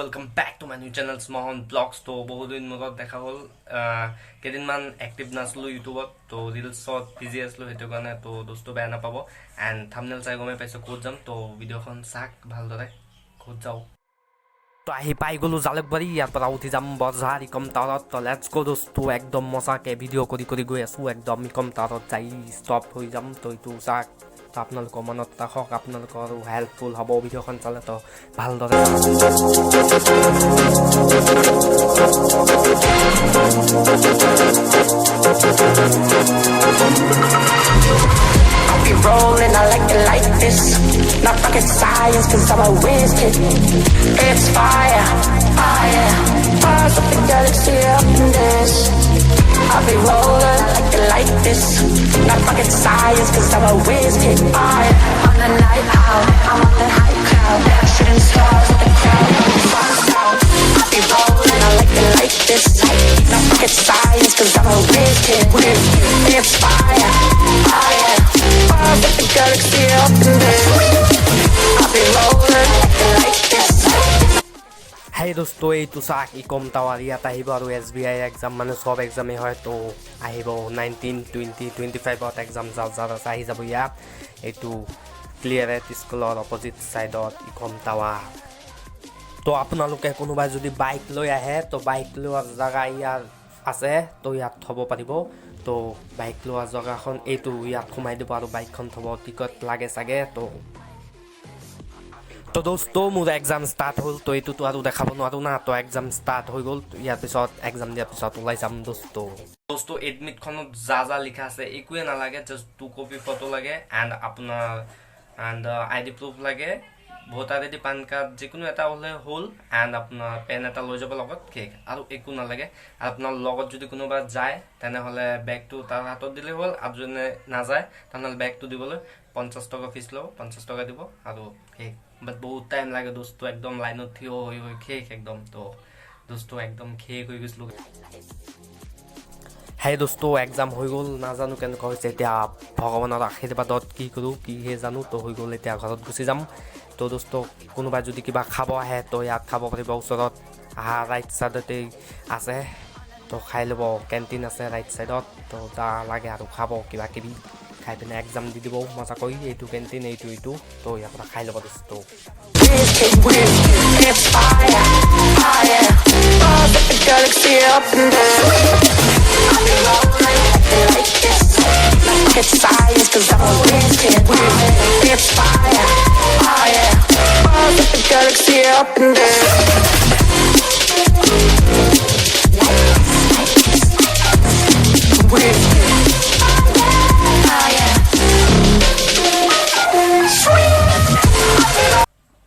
welcome back to my new channel iON vlogs to বহুদিন মূৰত দেখা হল কেদিনমান এক্টিভ নাছলো ইউটিউবত তো ৰিলছত বিজি আছলো হেতু কাৰণে তো দোস্ত বেয়া নাপাব এন্ড থাম্বনেল চাই গমে পাইছো কোড যাম তো ভিডিওখন চাক ভালদৰে কোড যাও তো আহি পাই গলো জালুকবাৰী ইয়াৰ পৰা উঠি যাম বৰঝাৰ ইকম টাৱাৰত তো লেটস গো দোস্ত একদম মজাকে ভিডিও কৰি গৈ আছো একদম ইকম টাৱাৰত যাই ষ্টপ হৈ যাম তো ইটো চাক আপোনালোকৰ মনত ৰাখক আপোনালোকৰ হেল্পফুল হ'ব ভিডিওখন চালে তো ভালদৰে be rolling, I like this. Not rocket science, cause I'm a whiz kid. It's fire, fire. Bars of the galaxy up in this. I'll be rolling, I like this. Not rocket science, cause I'm a whiz kid. Fire. On the night out, I'm on the high cloud. Shooting stars with the crowd. I'll be rolling, I like this. Not rocket science, cause I'm a whiz kid. It's fire, fire. With the galaxy up in this. I'll be rolling like this. Hey दोस्तों এইটো চাক ইকম tower ইয়াত আহিব আৰু SBI exam মানে সব এক্সামে হয় তো আহিব 19 20 25ত এক্সাম যাৰ আহি যাব ইয়াত এইটো ক্লিয়াৰেট স্কুলৰ অপজিট সাইডত ইকম টাৱাৰ তো আপোনালোকে কোনোবাই যদি বাইক লৈ আহে তো বাইক লোৱাৰ জাগা ইয়াৰ আছে তো ইয়াত থব পাৰিব তো বাইক লোৱা জাগাখন এইটো ইয়াত সোমাই দিব আৰু বাইকখন থব টিকট লাগে চাগে তো দোস্ত মোৰ এক্সাম ষ্টাৰ্ট হ'ল তো এইটোতো আৰু দেখাব নোৱাৰো না তো এক্সাম ষ্টাৰ্ট হৈ গ'ল ইয়াৰ পিছত এক্সাম দিয়াৰ পিছত ওলাই যাম দোস্ত এডমিটখনত যা লিখা আছে একোৱে নালাগে জাষ্ট 2 কপি ফটো লাগে এণ্ড আপোনাৰ আইডি প্ৰুফ লাগে ভোটাৰ আইডি পান কাৰ্ড যিকোনো এটা হলে হ'ল এণ্ড আপোনাৰ পেন এটা লৈ যাব লগত কেক আৰু একো নালাগে আপোনাৰ লগত যদি কোনোবা যায় তেনেহলে বেগটো তাৰ হাতত দিলে হ'ল আৰু যদি নাযায় তেনেহলে বেগটো দিবলৈ 50 টকা ফিস লব 50 টকা দিব আৰু কেক বাট বহুত টাইম লাগে দোস্ত একদম লাইনত থিয় হৈ কেক একদম তো দোস্ত একদম কেক হৈ গৈছিল হে দোস্ত এক্সাম হৈ গ'ল নাজানো কেনেকুৱা হৈছে এতিয়া ভগৱানৰ আশীৰ্বাদত কি কৰো কি হে জানো তো হৈ গ'ল এতিয়া ঘৰত গুচি যাম তো দোস্ত কোনোবাই যদি কিবা খাব আহে তো ইয়াত খাব পাৰিব ওচৰত ৰাইট সাইডতে আছে তো খাই ল'ব কেণ্টিন আছে ৰাইট সাইডত তো যা লাগে আৰু খাব কিবা কিবি খাই পিনে এক্সাম দি দিব মজা কৰি এইটো কেণ্টিন এইটো তো ইয়াৰ পৰা খাই ল'ব দোস্ত Galaxy up in this. I'll be rolling like this. It's science, cause I'm a whiz kid. It's fire, fire. With the galaxy up in this. Whiz kid.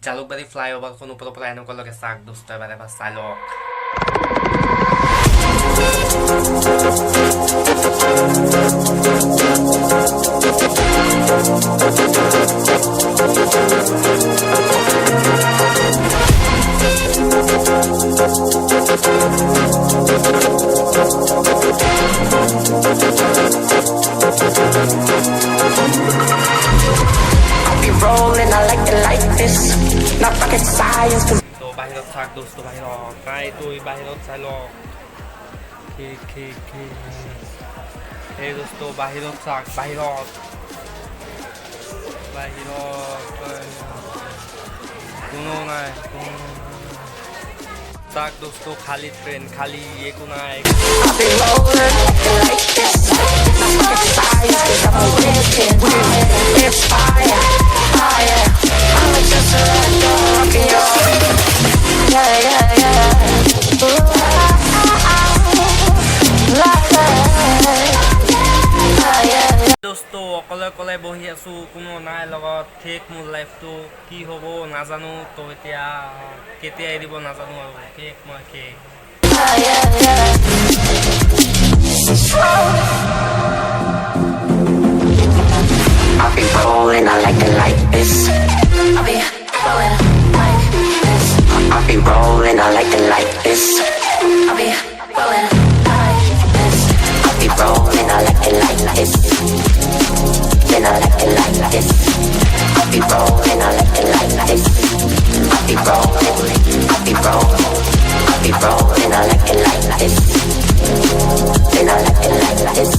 Jalukbari ফ্লাইঅভাৰখন ওপৰৰ পৰা এনেকুৱা লাগে চাক দোস্ত এবাৰ চাই লওক Rolling, I like this. Not rocket science. তো বাহিৰত থাক দোস্ত বাহিৰত নাই তুই বাহিৰত চাই ল এই দোস্ত বাহিৰত থাক বাহিৰত কোনো নাই থাক দোস্ত খালি ট্রেন খালি একো নাই I'll be rolling like this. Not rocket science, cause I'm a whiz kid. It's fire, fire. I'm just a rock in your yeah. দোস্ত অকলে বহি আছো কোনো নাই লগত ঠিক মোৰ লাইফটো কি হ'ব নাজানো তো এতিয়া কেতিয়া এৰিব নাজানো আৰু কেক মই cake I'll be rolling, I like this. I'll be rolling like this. I'll be rolling, I like this. I'll be rolling like this. I'll be rolling, I like this. Then I like this. I'll be rolling, I like this. I'll be rolling, I'll be be rolling, I like it like this. And I like it like this.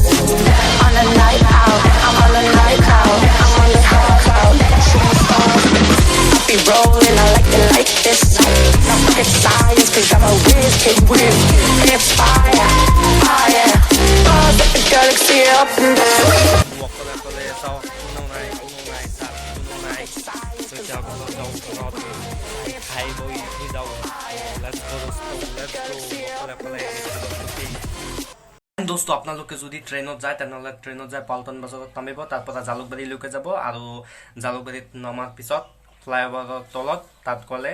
On a night out, I'm on a night out, I'm on the high cloud, shooting stars. I be rolling, I like it like this. No fucking science, cause I'm a whiz kid with. And it's fire, fire. Buzz like the galaxy up and down. दोस्तों আপোনালোকে যদি ট্ৰেইনত যায় তেনেহলে ট্ৰেইনত যায় পালটন বাজাৰত নামিব তাৰ পৰা জালুকবাৰীলৈকে যাব আৰু জালুকবাৰীত নমাৰ পিছত ফ্লাইওভাৰৰ তলত তাত কলে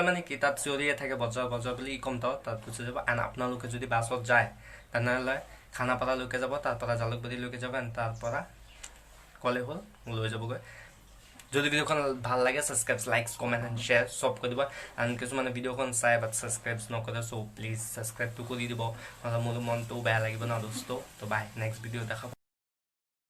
মানে কি তাত চিঞৰিয়ে থাকে বজাৰ বুলি কম তাত গুচি যাব আৰু আপোনালোকে যদি বাছত যায় তেনেহলে খানাপাৰালৈকে যাব তাৰ পৰা জালুকবাৰীলৈকে যাব আৰু তাৰ পৰা কলে হল লৈ যাবগৈ যদি ভিডিওখন ভাল লাগে subscribe likes comment and share সব কৰি দিব আৰু কিছুমানে ভিডিওখন চাই বাট সাবস্ক্রাইব নকৰে সো প্লিজ সাবস্ক্রাইব তো কৰি দিব নহলে মোৰ মনটো বেয়া লাগিব না দোস্ত তো বাই নেক্সট ভিডিও দেখাব